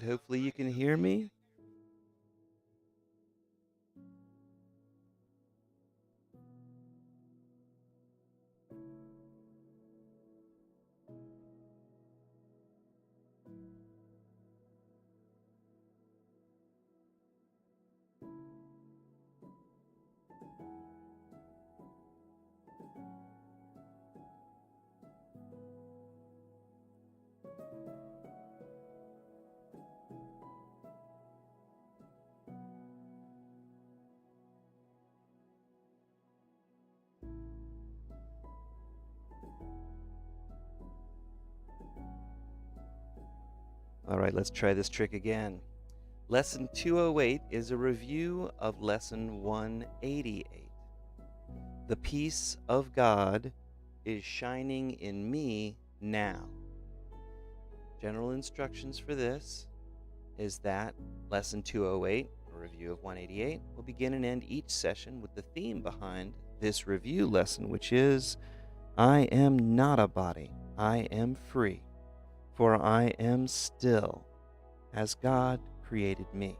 Hopefully you can hear me. All right, let's try this trick again. Lesson 208 is a review of Lesson 188. The peace of God is shining in me now. General instructions for this is that Lesson 208, a review of 188, will begin and end each session with the theme behind this review lesson, which is, I am not a body, I am free, for I am still as God created me.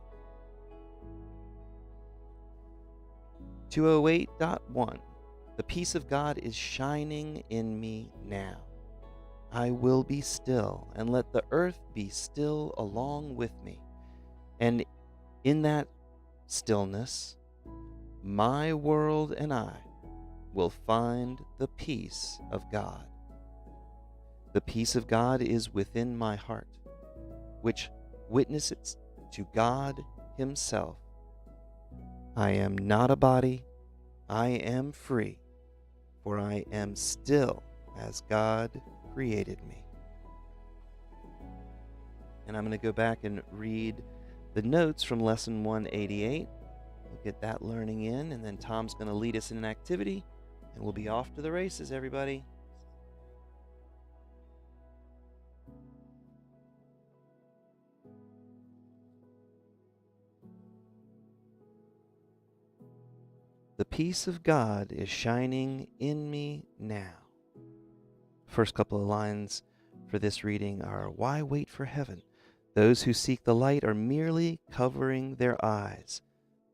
208.1 The peace of God is shining in me now. I will be still, and let the earth be still along with me. And in that stillness, my world and I will find the peace of God. The peace of God is within my heart, which witnesses to God Himself. I am not a body, I am free, for I am still as God created me. And I'm going to go back and read the notes from Lesson 188. We'll get that learning in, and then Tom's going to lead us in an activity, and we'll be off to the races, everybody. The peace of God is shining in me now. First couple of lines for this reading are, why wait for heaven? Those who seek the light are merely covering their eyes.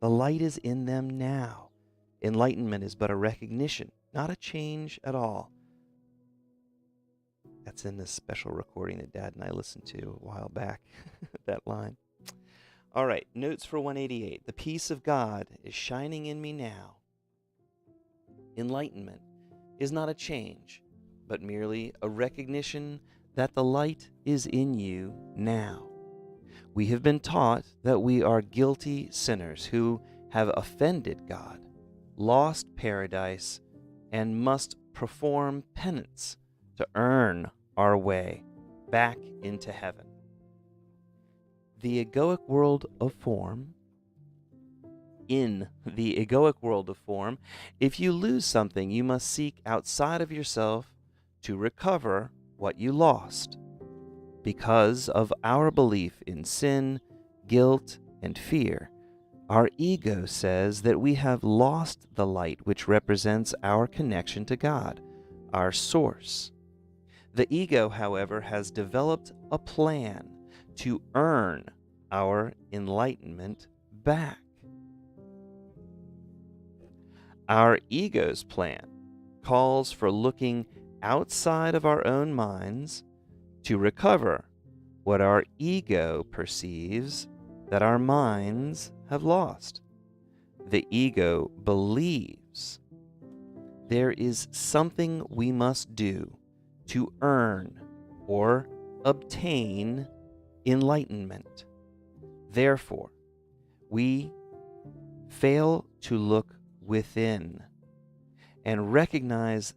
The light is in them now. Enlightenment is but a recognition, not a change at all. That's in this special recording that Dad and I listened to a while back, that line. All right, notes for 188. The peace of God is shining in me now. Enlightenment is not a change, but merely a recognition that the light is in you now. We have been taught that we are guilty sinners who have offended God, lost paradise, and must perform penance to earn our way back into heaven. In the egoic world of form, if you lose something, you must seek outside of yourself to recover what you lost. Because of our belief in sin, guilt, and fear, our ego says that we have lost the light which represents our connection to God, our source. The ego, however, has developed a plan to earn our enlightenment back. Our ego's plan calls for looking outside of our own minds to recover what our ego perceives that our minds have lost. The ego believes there is something we must do to earn or obtain enlightenment. Therefore, we fail to look within and recognize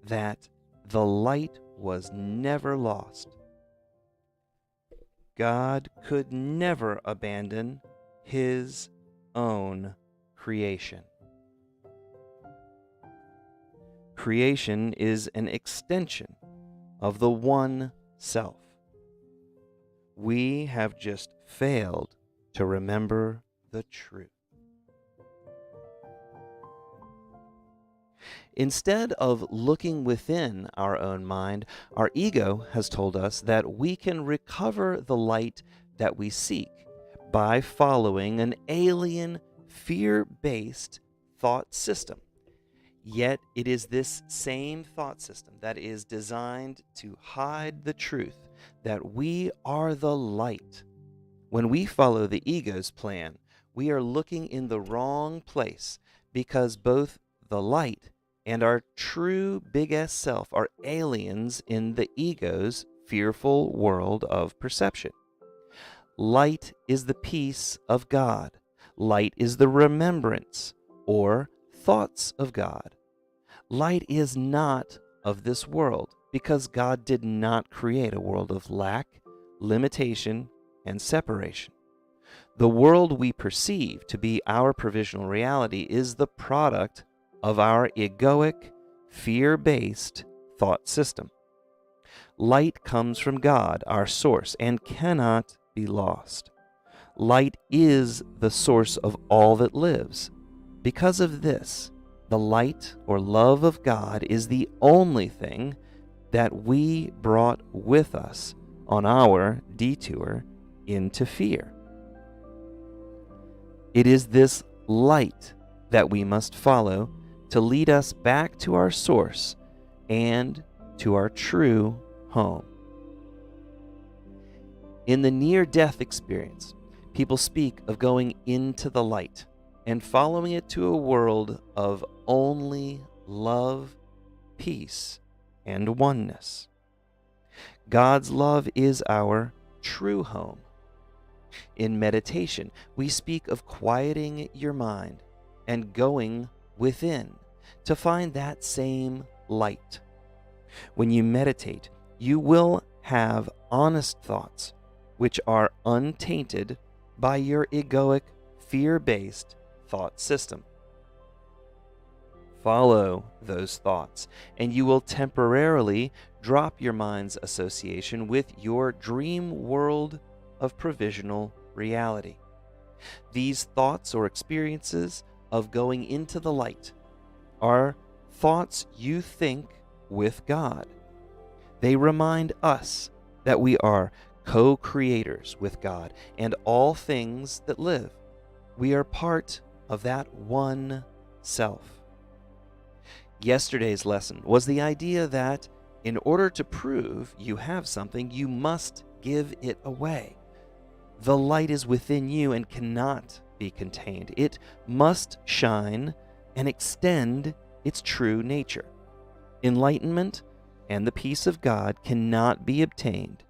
that the light was never lost. God could never abandon His own creation. Creation is an extension of the one self. We have just failed to remember the truth. Instead of looking within our own mind, our ego has told us that we can recover the light that we seek by following an alien, fear-based thought system. Yet it is this same thought system that is designed to hide the truth that we are the light. When we follow the ego's plan, we are looking in the wrong place because both the light and our true big S self are aliens in the ego's fearful world of perception. Light is the peace of God. Light is the remembrance or thoughts of God. Light is not of this world because God did not create a world of lack, limitation, and separation. The world we perceive to be our provisional reality is the product of our egoic, fear-based thought system. Light comes from God, our source, and cannot be lost. Light is the source of all that lives. Because of this, the light or love of God is the only thing that we brought with us on our detour into fear. It is this light that we must follow to lead us back to our source and to our true home. In the near-death experience, people speak of going into the light and following it to a world of only love, peace, and oneness. God's love is our true home. In meditation, we speak of quieting your mind and going within to find that same light. When you meditate, you will have honest thoughts which are untainted by your egoic, fear-based thought system. Follow those thoughts, and you will temporarily drop your mind's association with your dream world of provisional reality. These thoughts or experiences of going into the light are thoughts you think with God. They remind us that we are co-creators with God and all things that live. We are part of that one self. Yesterday's lesson was the idea that in order to prove you have something, you must give it away. The light is within you and cannot be contained. It must shine and extend its true nature. Enlightenment and the peace of God cannot be obtained,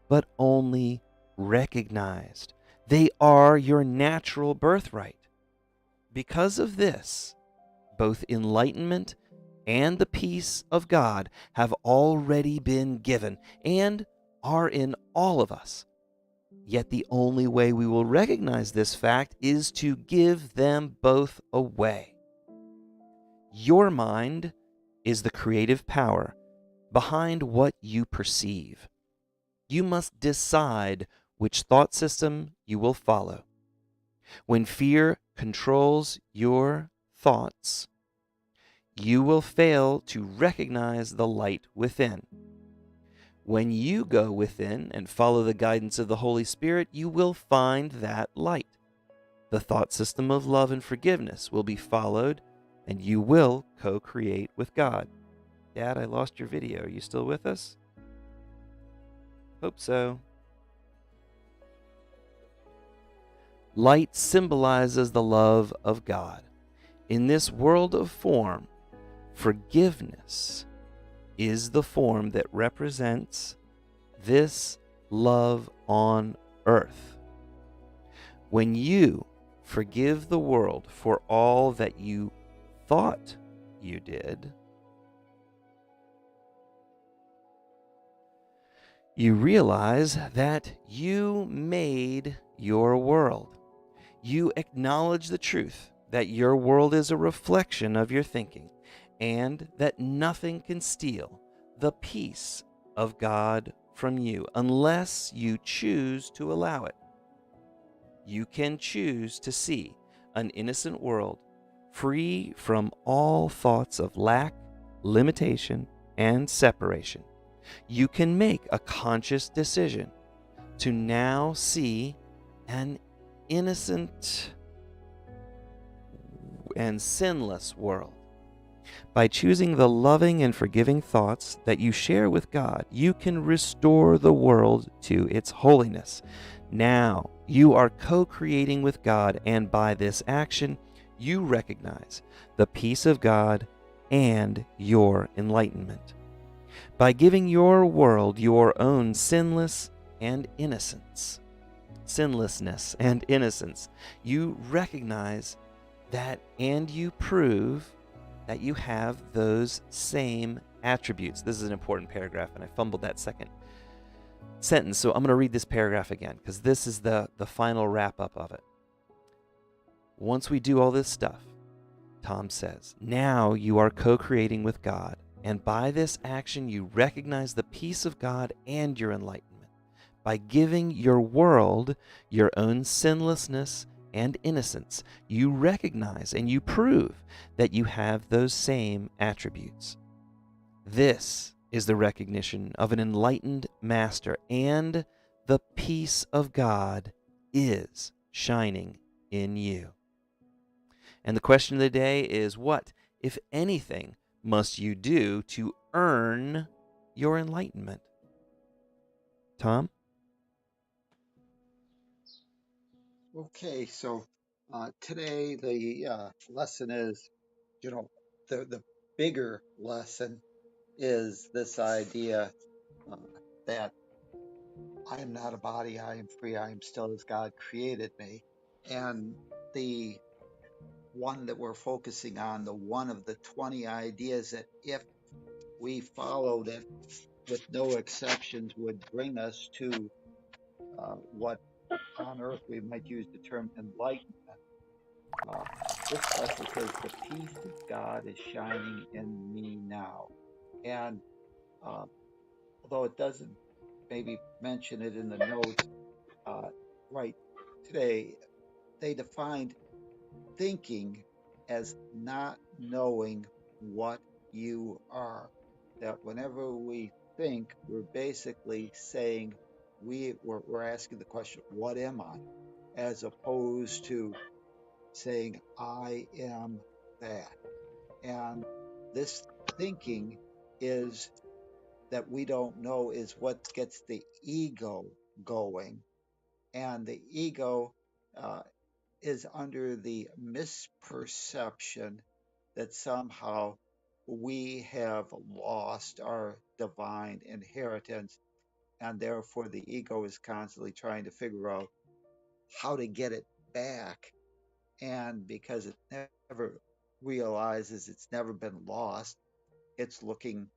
but only recognized. They are your natural birthright. Because of this, both enlightenment and the peace of God have already been given and are in all of us. Yet the only way we will recognize this fact is to give them both away. Your mind is the creative power behind what you perceive. You must decide which thought system you will follow. When fear controls your thoughts, you will fail to recognize the light within. When you go within and follow the guidance of the Holy Spirit, you will find that light. The thought system of love and forgiveness will be followed, and you will co-create with God. Dad, I lost your video. Are you still with us? Hope so. Light symbolizes the love of God. In this world of form, forgiveness is the form that represents this love on earth. When you forgive the world for all that you thought you did, you realize that you made your world. You acknowledge the truth that your world is a reflection of your thinking, and that nothing can steal the peace of God from you unless you choose to allow it. You can choose to see an innocent world free from all thoughts of lack, limitation, and separation. You can make a conscious decision to now see an innocent and sinless world. By choosing the loving and forgiving thoughts that you share with God, you can restore the world to its holiness. Now, you are co creating with God, and by this action, you recognize the peace of God and your enlightenment. By giving your world your own sinlessness and innocence, you recognize that and you prove that you have those same attributes. This is an important paragraph, and I fumbled that second sentence, so I'm going to read this paragraph again because this is the final wrap up of it. Once we do all this stuff, Tom says, now you are co creating with God, and by this action, you recognize the peace of God and your enlightenment. By giving your world your own sinlessness and innocence, you recognize and you prove that you have those same attributes. This is the recognition of an enlightened master, and the peace of God is shining in you. And the question of the day is, what, if anything, must you do to earn your enlightenment? Tom? Okay, so today the lesson is, you know, the bigger lesson is this idea uh, that I am not a body, I am free, I am still as God created me. And the one that we're focusing on, the one of the 20 ideas that if we followed it with no exceptions would bring us to what on earth we might use the term enlightenment. Uh, this lesson says, the peace of God is shining in me now. And uh, although it doesn't maybe mention it in the notes uh, right today, they defined thinking as not knowing what you are. That whenever we think, we're basically saying, we're asking the question, what am I? As opposed to saying, I am that. And this thinking is that we don't know is what gets the ego going. And the ego uh, is under the misperception that somehow we have lost our divine inheritance. And therefore, the ego is constantly trying to figure out how to get it back. And because it never realizes it's never been lost, it's looking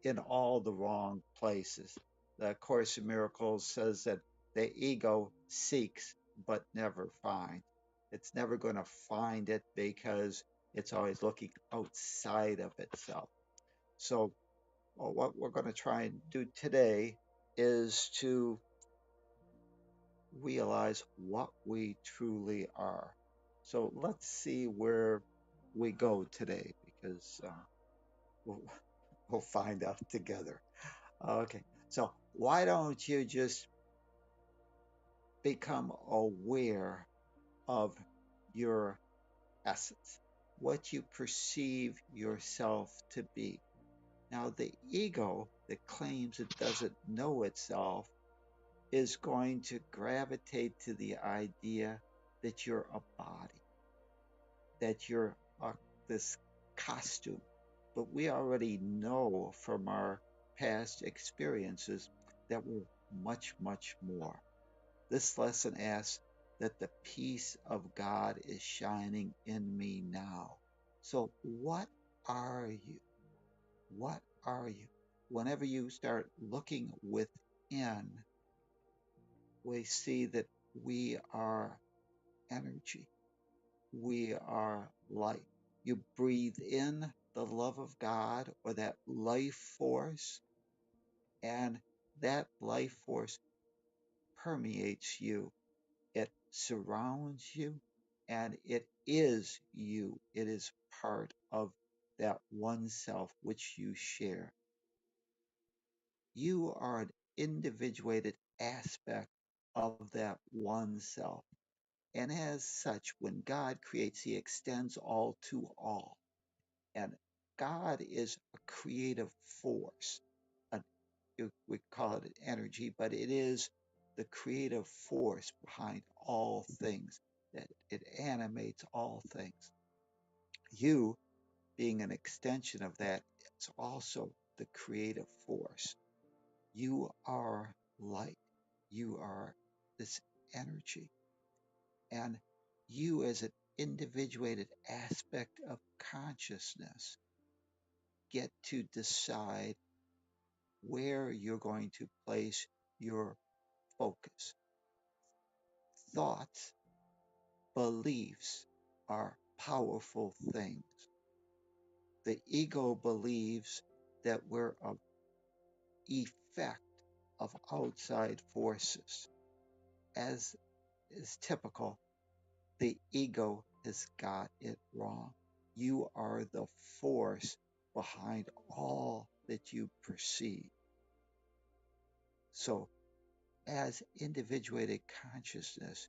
in all the wrong places. The Course in Miracles says that the ego seeks but never finds. It's never going to find it because it's always looking outside of itself. So, what we're going to try and do today is to realize what we truly are. So, let's see where we go today because we'll, we'll find out together. Okay. So why don't you just become aware of your essence, what you perceive yourself to be? Now, the ego that claims it doesn't know itself is going to gravitate to the idea that you're a body, that you're this costume. But we already know from our past experiences that we're much, much more. This lesson asks that the peace of God is shining in me now. So, what are you? What are you? Whenever you start looking within, we see that we are energy, we are light. You breathe in the love of God or that life force, and that life force permeates you. It surrounds you and it is you. It is part of that one self which you share. You are an individuated aspect of that one self. And as such, when God creates, he extends all to all. And God is a creative force. An- we call it energy, but it is the creative force behind all things, that it animates all things. You, being an extension of that, it's also the creative force. You are light. You are this energy. And you, as an individuated aspect of consciousness, get to decide where you're going to place your focus. Thoughts, beliefs are powerful things. The ego believes that we're an effect of outside forces. As is typical, the ego has got it wrong. You are the force behind all that you perceive. So, as individuated consciousness,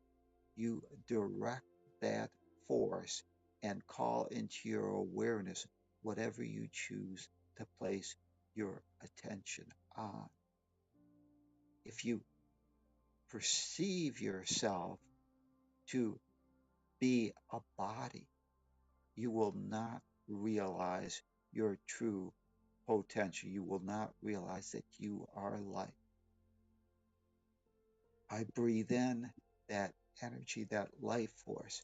you direct that force and call into your awareness whatever you choose to place your attention on. If you perceive yourself to be a body, you will not realize your true potential. You will not realize that you are light. I breathe in that energy, that life force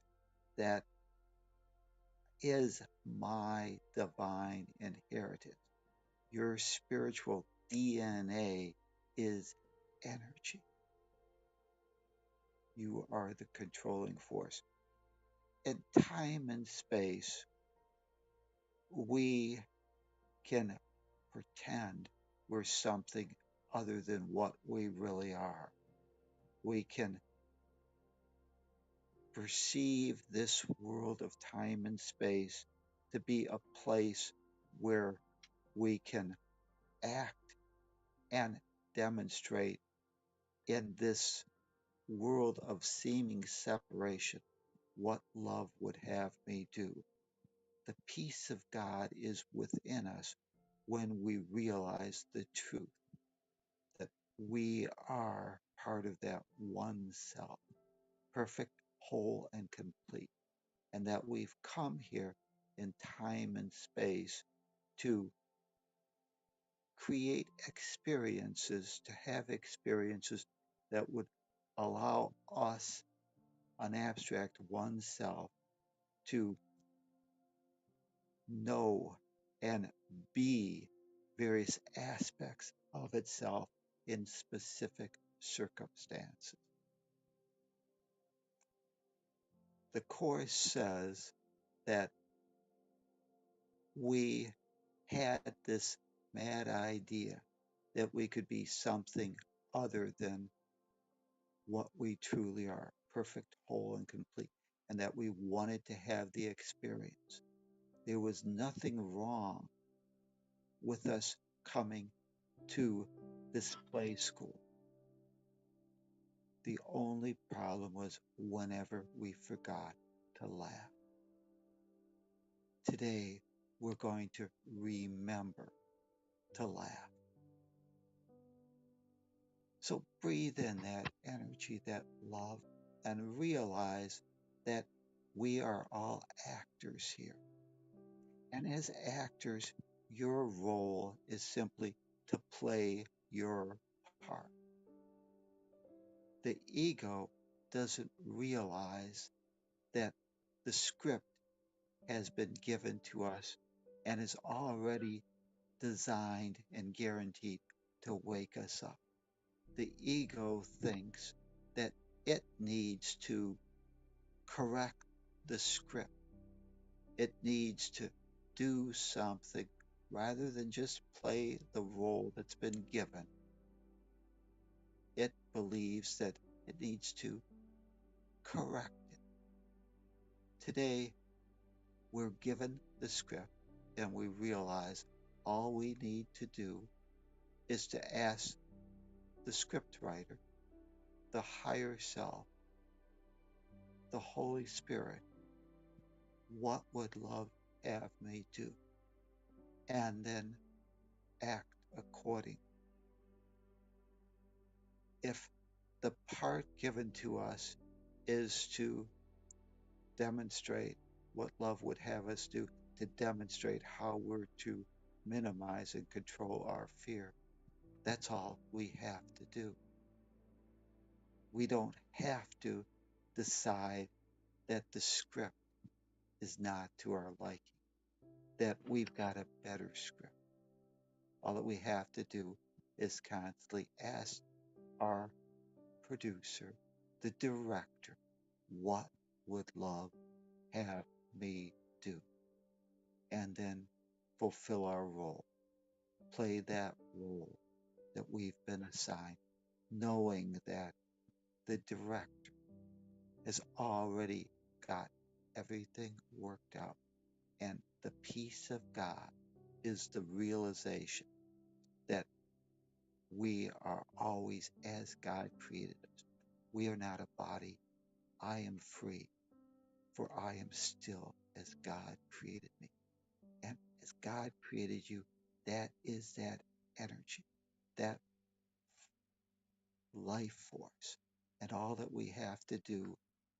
that is my divine inheritance. Your spiritual DNA is energy. You are the controlling force. In time and space, we can pretend we're something other than what we really are. We can perceive this world of time and space to be a place where we can act and demonstrate in this world of seeming separation what love would have me do. The peace of God is within us when we realize the truth that we are part of that one self, perfect, whole, and complete, and that we've come here in time and space to create experiences, to have experiences that would allow us, an abstract oneself, to know and be various aspects of itself in specific circumstances. The Course says that we had this mad idea that we could be something other than what we truly are, perfect, whole, and complete, and that we wanted to have the experience. There was nothing wrong with us coming to this play school. The only problem was whenever we forgot to laugh. Today, we're going to remember to laugh. So breathe in that energy, that love, and realize that we are all actors here. And as actors, your role is simply to play your part. The ego doesn't realize that the script has been given to us and is already designed and guaranteed to wake us up. The ego thinks that it needs to correct the script. It needs to do something rather than just play the role that's been given. It believes that it needs to correct it. Today, we're given the script and we realize all we need to do is to ask the script writer the higher self, the Holy Spirit, what would love have me do? And then act according. If the part given to us is to demonstrate what love would have us do, to demonstrate how we're to minimize and control our fear, that's all we have to do. We don't have to decide that the script is not to our liking, that we've got a better script. All that we have to do is constantly ask our producer, the director, what would love have me do? And then fulfill our role, play that role that we've been assigned, knowing that the director has already got everything worked out. And the peace of God is the realization that we are always as God created us. We are not a body. I am free, for I am still as God created me. And as God created you, that is that energy, that life force. And all that we have to do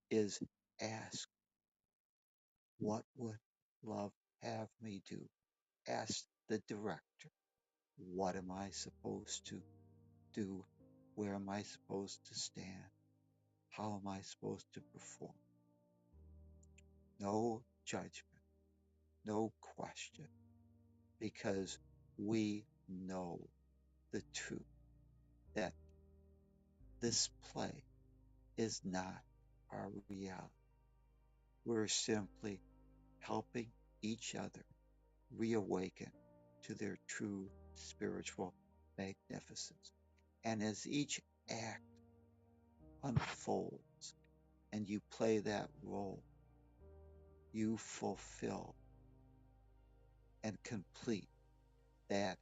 is ask, what would love have me do? Ask the director, what am I supposed to do? Where am I supposed to stand? How am I supposed to perform? No judgment, no question, because we know the truth that this play is not our reality. We're simply helping each other reawaken to their true spiritual magnificence. And as each act unfolds and you play that role, you fulfill and complete that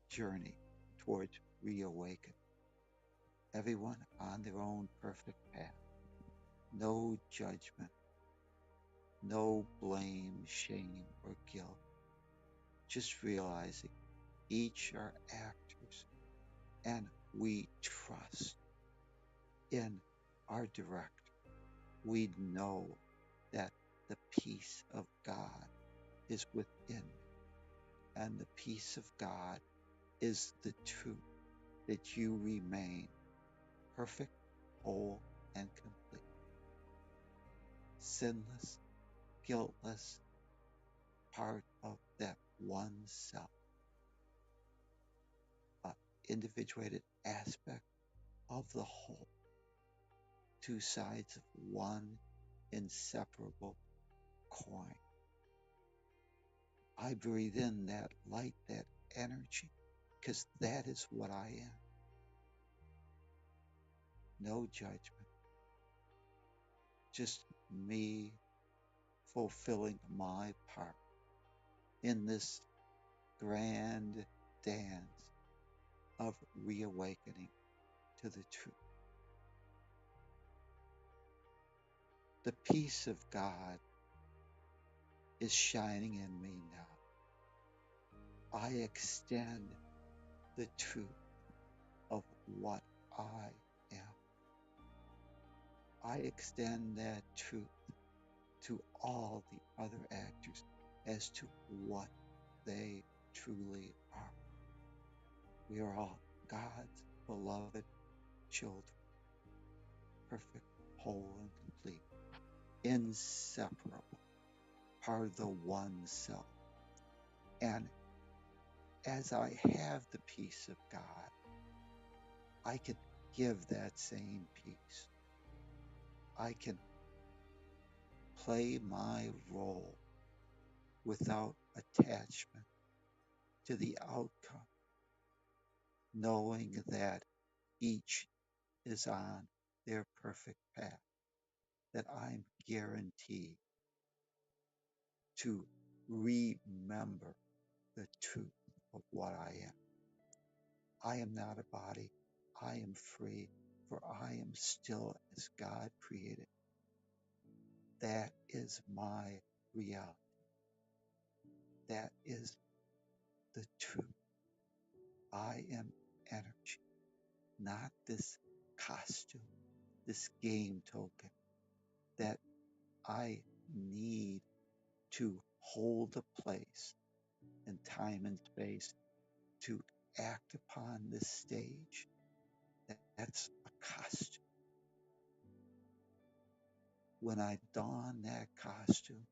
journey towards reawakening. Everyone on their own perfect path. No judgment, no blame, shame, or guilt. Just realizing each are actors and we trust in our director. We know that the peace of God is within me, and the peace of God is the truth that you remain perfect, whole, and complete, sinless, guiltless, part of that one self, individuated aspect of the whole, two sides of one inseparable coin. I breathe in that light, that energy, because that is what I am. No judgment, just me fulfilling my part in this grand dance of reawakening to the truth. The peace of God is shining in me now. I extend the truth of what I am. I extend that truth to all the other actors as to what they truly are. We are all God's beloved children, perfect, whole, and complete, inseparable, part of the one self. And as I have the peace of God, I can give that same peace. I can play my role without attachment to the outcome, knowing that each is on their perfect path, that I'm guaranteed to remember the truth of what I am. I am not a body. I am free. for I am still as God created. That is my reality. That is the truth. I am energy, not this costume, this game token that I need to hold a place in time and space to act upon this stage. That's a costume. When I don that costume,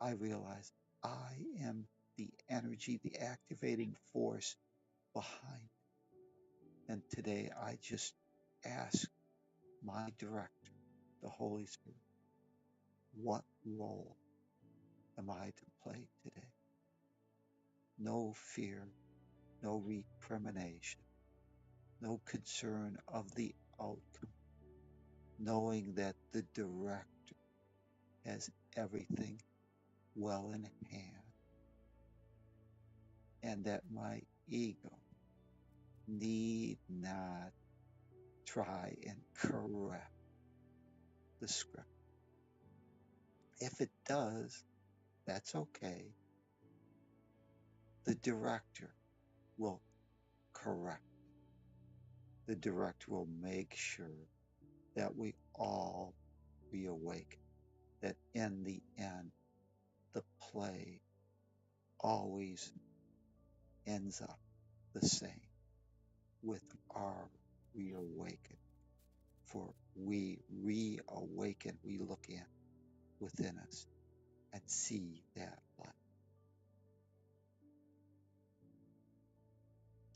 I realize I am the energy, the activating force behind. And today I just ask my director, the Holy Spirit, what role am I to play today? No fear, no recrimination, no concern of the outcome, knowing that the director has everything well in hand and that my ego need not try and correct the script. If it does, that's okay. The director will correct. The director will make sure that we all reawaken, that in the end, the play always ends up the same with our reawaken. For we reawaken, we look in within us and see that light.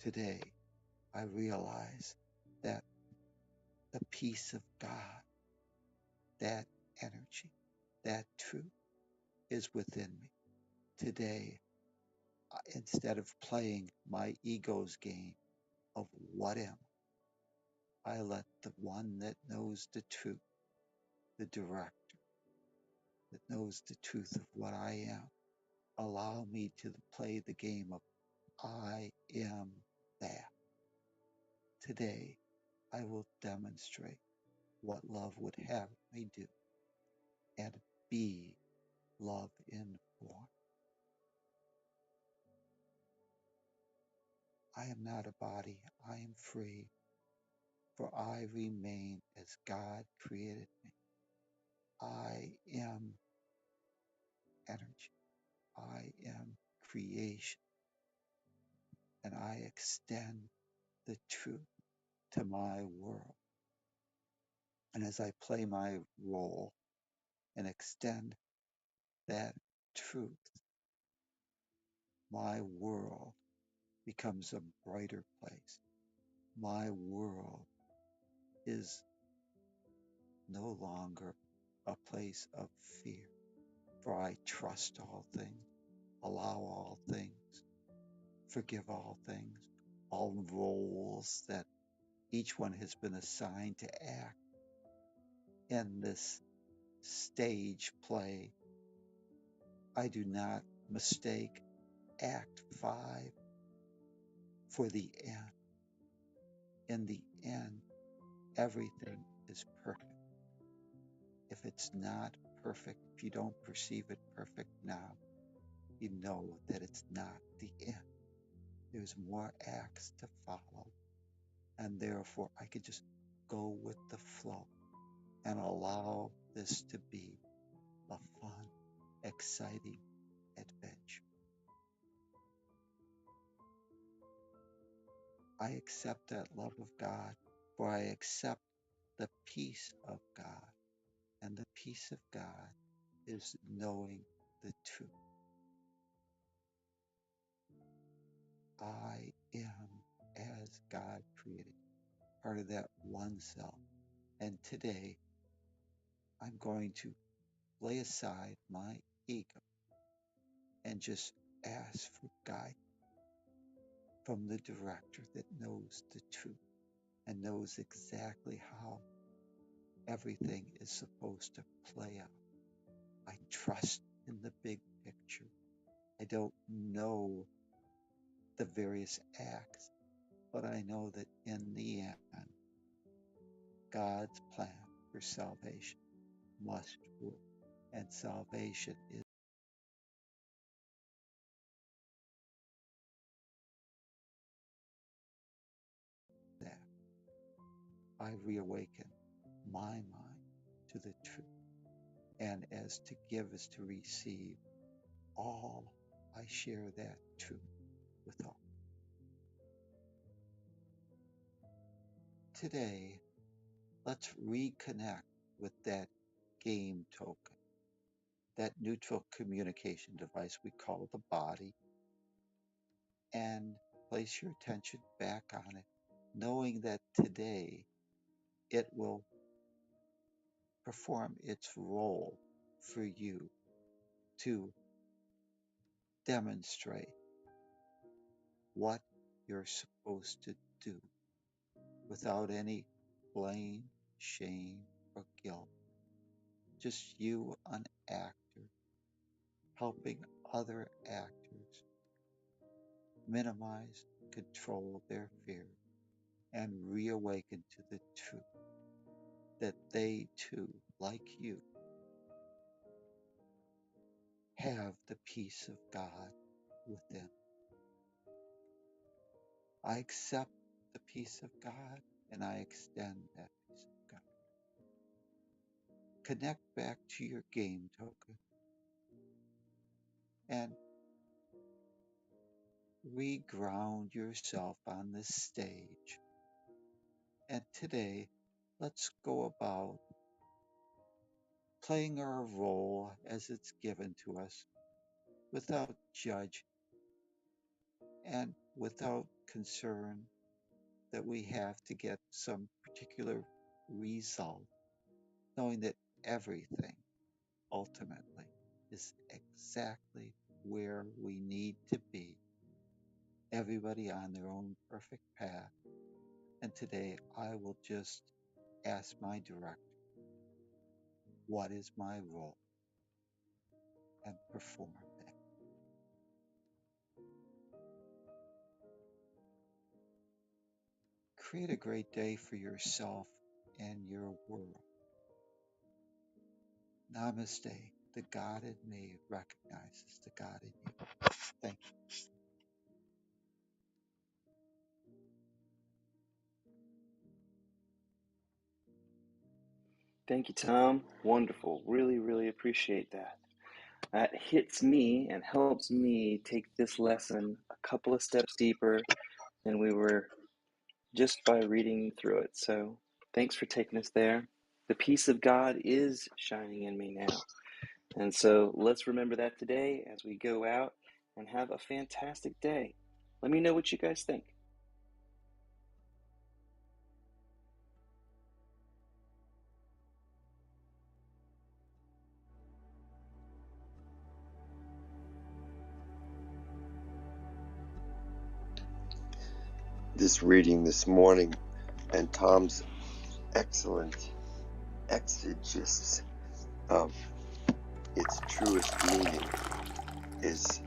Today, I realize that the peace of God, that energy, that truth is within me. Today, instead of playing my ego's game of what am, I let the one that knows the truth, the director that knows the truth of what I am, allow me to play the game of I am that. Today, I will demonstrate what love would have me do and be love in form. I am not a body, I am free, for I remain as God created me. I am energy, I am creation, and I extend the truth to my world. And as I play my role and extend that truth, my world becomes a brighter place. My world is no longer a place of fear, for I trust all things, allow all things, forgive all things, all roles that each one has been assigned to act in this stage play. I do not mistake Act 5 for the end. In the end, everything is perfect. If it's not perfect, if you don't perceive it perfect now, you know that it's not the end. There's more acts to follow. And therefore, I could just go with the flow and allow this to be a fun, exciting adventure. I accept that love of God, for I accept the peace of God. And the peace of God is knowing the truth. I am as God created, part of that one self. And today, I'm going to lay aside my ego and just ask for guidance from the director that knows the truth and knows exactly how everything is supposed to play out. I trust in the big picture. I don't know the various acts, but I know that in the end, God's plan for salvation must work, and salvation is that. I reawaken my mind to the truth, and as to give is to receive, all I share that truth with all. Today, let's reconnect with that game token, that neutral communication device we call the body, and place your attention back on it, knowing that today it will perform its role for you to demonstrate what you're supposed to do without any blame, shame, or guilt. Just you, an actor, helping other actors minimize, control their fear, and reawaken to the truth that they too, like you, have the peace of God within. I accept the peace of God and I extend that peace of God. Connect back to your game token and reground yourself on this stage. And today, let's go about playing our role as it's given to us without judge and without concern that we have to get some particular result, knowing that everything ultimately is exactly where we need to be, everybody on their own perfect path. And today I will just ask my director, what is my role? And perform that. Create a great day for yourself and your world. Namaste. The God in me recognizes the God in you. Thank you. Thank you, Tom. Wonderful. Really, really appreciate that. That hits me and helps me take this lesson a couple of steps deeper than we were just by reading through it. So thanks for taking us there. The peace of God is shining in me now. And so let's remember that today as we go out and have a fantastic day. Let me know what you guys think. This reading this morning and Tom's excellent exegesis of its truest meaning is